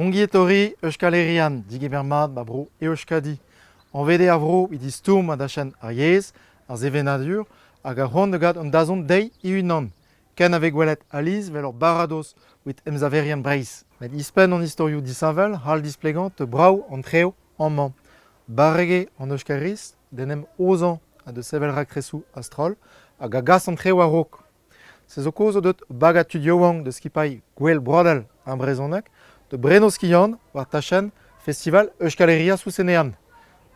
Ongi etorri Euskal Herrian, digebermat, babro e Euskadi. En vede avro, idi stoum adachen ar yez, ar zevenadur, hag ar c'hoant gad un dazon dei I unan. Ken ave gwelet aliz vel ur barados wit emzaverian breiz. Met ispen an historioù disavel, hal displegant te brau an treo an man. Barrege an Euskariz, denem ozan a de sevel rakresou astrol, hag a gas an treo a rok. Se zo kozo deut bagat tudioang de skipai gwell brodel an brezonek, de breno skian war tachen festival Euskal Herria souzenean.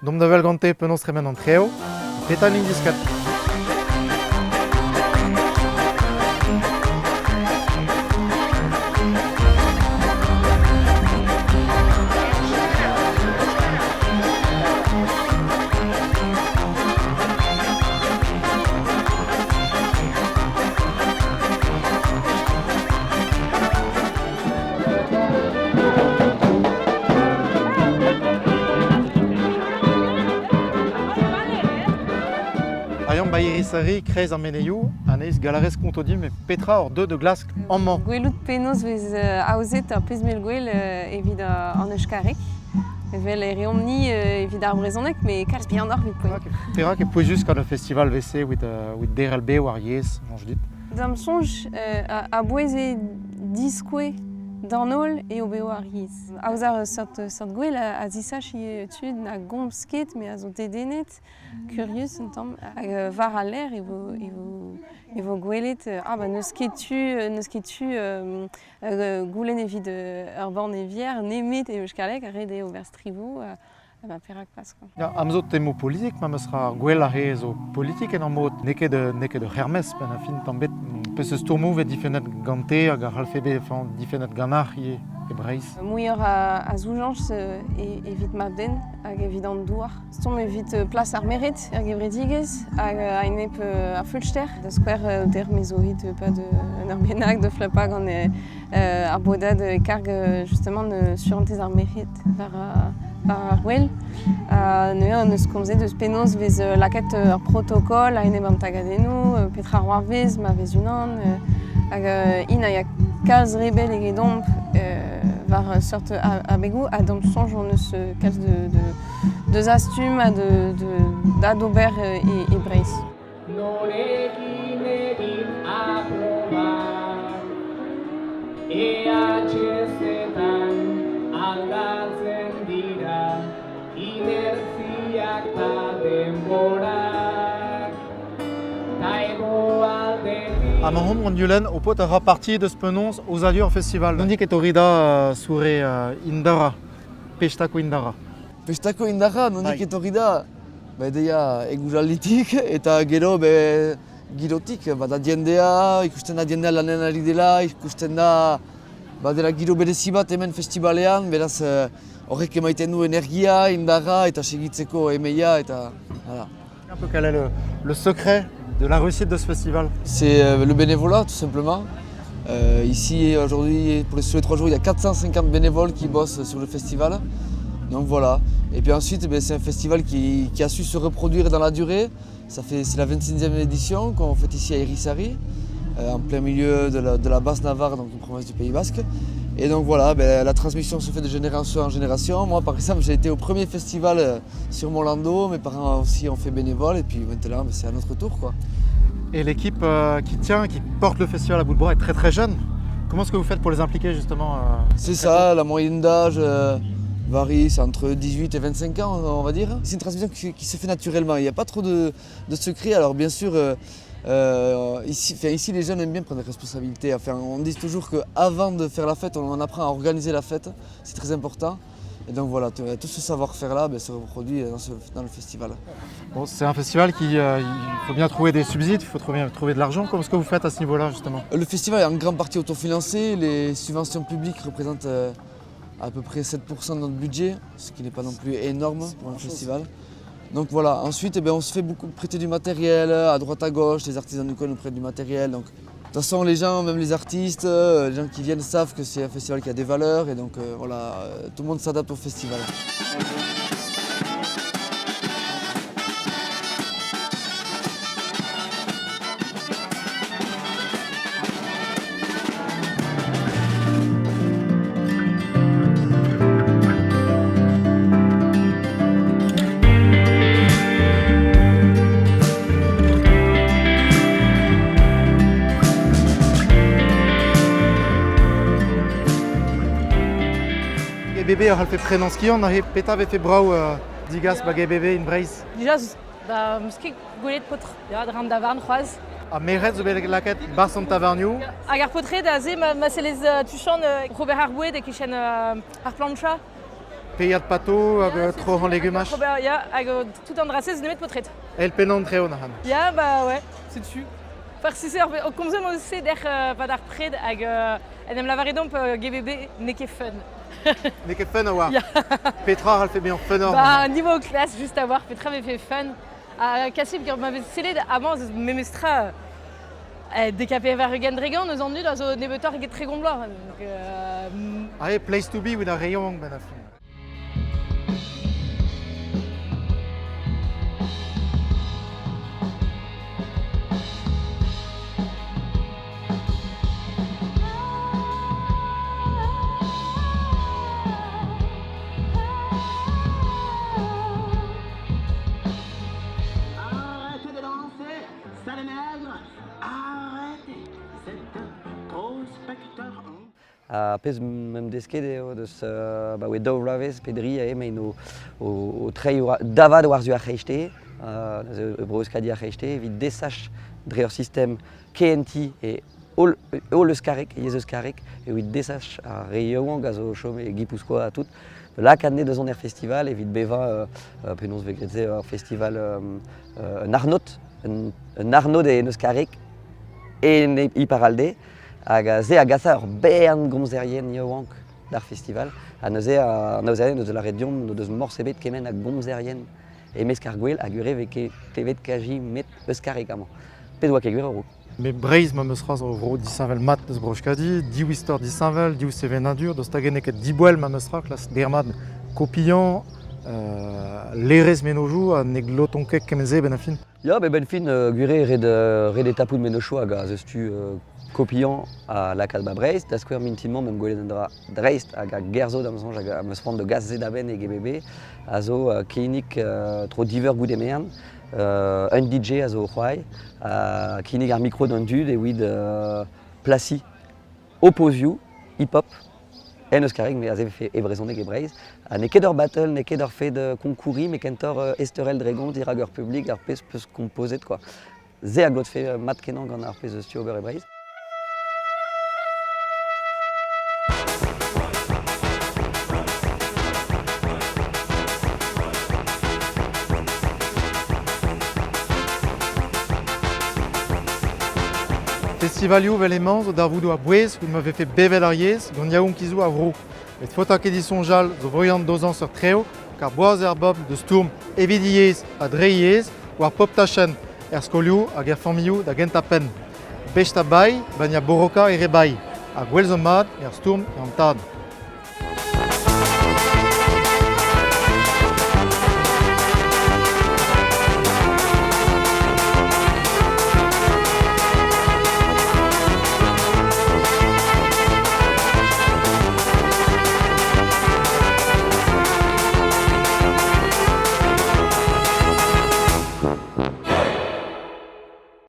Dom da vel gante penaos tremen an treo, petal indiskat. Ayant baïrisari krez an meneiou, aneiz galarez kontodim e petra or deux de glask an man. Gwelout penaos vez aozet ar pezmel gwell evit an euskarek. Evel e reomp ni evit ar brezonek, me kalz bihan ar vit poen. Perak e pouezus gant le festival vese wit DRLB war yez, manj dit. Dam sonj a bouez e diskwe d'an ol e o beo ar yez. Aozar sort gwell a zisach i tud na gomp sket, me a zo dedenet, kurius un tamm, hag var a ler e vo gwelet, neus ket tu goulenn evit ur born evier, nemet e euskalek, red e ober strivo, perak pas. Amzo temo politik, ma meus ra gwell a re zo politik en an mod neket de Hermes, pen a fin tambet peus eus tourmou vet difennet gante hag ar halfebe difennet ganar e breiz. Mouier a zoujanj evit mabden hag evit an douar. Stom evit plas ar meret hag evredigez hag a enep ar fulchter. Da skwer der mezoit pa un ar bennak de flapag an ar bodad e karg justement sur an tez ar meret var ar gwell. Neus komzet eus penaos vez laket ur protokol a enep an tagadennoù, petra ar war vez, ma vez unan, hag in a ya kalz rebel egedomp var sort a begou a damp sonj on eus kalz de zastum a d'adober e breiz. Norekin egin aprobar, EHZ-etan aldatzen dira, inertziak ta denborak, ta egoaldetik. Am an hom an diolenn o pot a raparti deus penons oz adur festival. Nondik e torrida soure indara, pestako indara. Pestako indarra, nondik etorri da, deia eguralditik eta gero girotik. Da diendea, ikusten da diendea lanen ari dela, ikusten da dela giro berezi bat hemen festivalean, beraz horrek emaiten du energia, indarra eta segitzeko emeia eta hala. Un peu quel est le secret de la réussite de ce festival? C'est le bénévolat tout simplement. Ici aujourd'hui, sur les 3 jours, il y a 450 bénévoles qui bossent sur le festival. Donc voilà. Et puis ensuite, c'est un festival qui a su se reproduire dans la durée. C'est la 26e édition qu'on fait ici à Irisari, en plein milieu de la Basse-Navarre, donc une province du Pays Basque. Et donc voilà, la transmission se fait de génération en génération. Moi par exemple, j'ai été au premier festival sur mon landau, mes parents aussi ont fait bénévole et puis maintenant c'est à notre tour, quoi. Et l'équipe qui porte le festival à bout de bras est très très jeune. Comment est-ce que vous faites pour les impliquer justement C'est ça, la moyenne d'âge varie, c'est entre 18 et 25 ans on va dire. C'est une transmission qui se fait naturellement, il n'y a pas trop de secrets. Alors bien sûr, ici les jeunes aiment bien prendre des responsabilités. Enfin, on dit toujours qu'avant de faire la fête, on apprend à organiser la fête, c'est très important. Et donc voilà, tout ce savoir-faire là se reproduit dans le festival. Bon, c'est un festival il faut bien trouver des subsides, il faut trouver de l'argent. Comment est-ce que vous faites à ce niveau-là justement? Le festival est en grande partie autofinancé, les subventions publiques représentent à peu près 7% de notre budget, ce qui n'est pas non plus énorme pour un festival. Donc voilà, ensuite on se fait beaucoup prêter du matériel à droite à gauche, les artisans du coin nous prêtent du matériel. Donc, de toute façon les gens, même les artistes, les gens qui viennent savent que c'est un festival qui a des valeurs et donc voilà, tout le monde s'adapte au festival. bébé a fait prénanskion, a peta avait fait brau digas bagay bébé in Breiz. Déjà, da mskik gwelet potr, ya, dran da varn c'hoaz. A meret zo bet laket barson taverniou. Hag ar potre da ze, ma selez tuchant Robert Arboued e kichen ar plancha. Peiat pato hag trohan legumach. Robert, ya, hag tout an drasez nemet potret. El penan treo na han. Ya, bah ouais, c'est dessus. Par si c'est, comme ça, on sait d'er pas d'ar pred hag en em lavaredon GBB neke fun. Ne ket fun a war. Ya. Petra al fait bien fun or. Bah, niveau classe, juste à voir, Petra m'avait fait fun. Kassib, quand m'avait scellé avant, memestra décapé vers Gendregan, nous en nu dans un nebetor qui est très gombloir. Donc, Ahe, place to be with a rayon ben a fin. Arrêtez de danser, sale nègre. Arrêtez. C'est trop spectateur. Pez mem desket eo deus we daou ravez pedri a eme o trei davad war zu ar c'hechte, Euskadi ar c'hechte, evit desach dre ur system KNT e all eus karek, yez eus karek, evit desach ar reioan gaz o chom e Gipuzkoa a tout. La kanne deus an er festival, evit beva penons vegretze ur festival un arnot e eus karek e i paralde. Hag ze a gasa ur bern gomzerien yaouank d'ar festival. Ha neuze a naozerien eus la redion no deus morsebet kemen a gomzerien emesk ar gwell hag ure veke tevet kaji met eus karek amañ. Pet oa ket gwir euro. Me Breiz ma meus raz o vro disavel mat deus brochkadi, di wistor disavel, di sevenadur, deus tagen eket dibouel ma meus raz, klas dermad kopian, lerez menojou a ne glotonkek kemenze ben a fin. Ya, ben fin gwire red etapout menocho hag a zeus tu kopian a lakad ba Breiz, da skouer mintimant mem gwelet an dra dreist hag a gerzo da meus hag a meus prant de gaz zedaben e GBB a zo klinik tro diver goude meern, un DJ a zo c'hoai, klinik ar micro d'un dud e oid plasi opozioù, hip-hop, en eus karek, me a ze fe evrezoneg e Breiz. Ne ket ur battle, ne ket ur fet konkouri, me kentor esterel dregon dirag ur publik ar pez peus kompozet, quoi. Ze a glot fe mat kenan gant ar pez eus tu ober e Breiz. Festivalioù vel emañ zo d'ar voudou a Bouez, où m'avait fait bevel ar yez, gant yaoun kizou a vro. Et fota ket disonjal zo vroyant dozan sur treo, car boaz er bob de stourm evit yez a dre yez, war pop tachen, er skolioù hag er familloù da gent a pen. Bech ta bai, ben ya boroka ere bai, a gwell zo mad er stourm e an tad.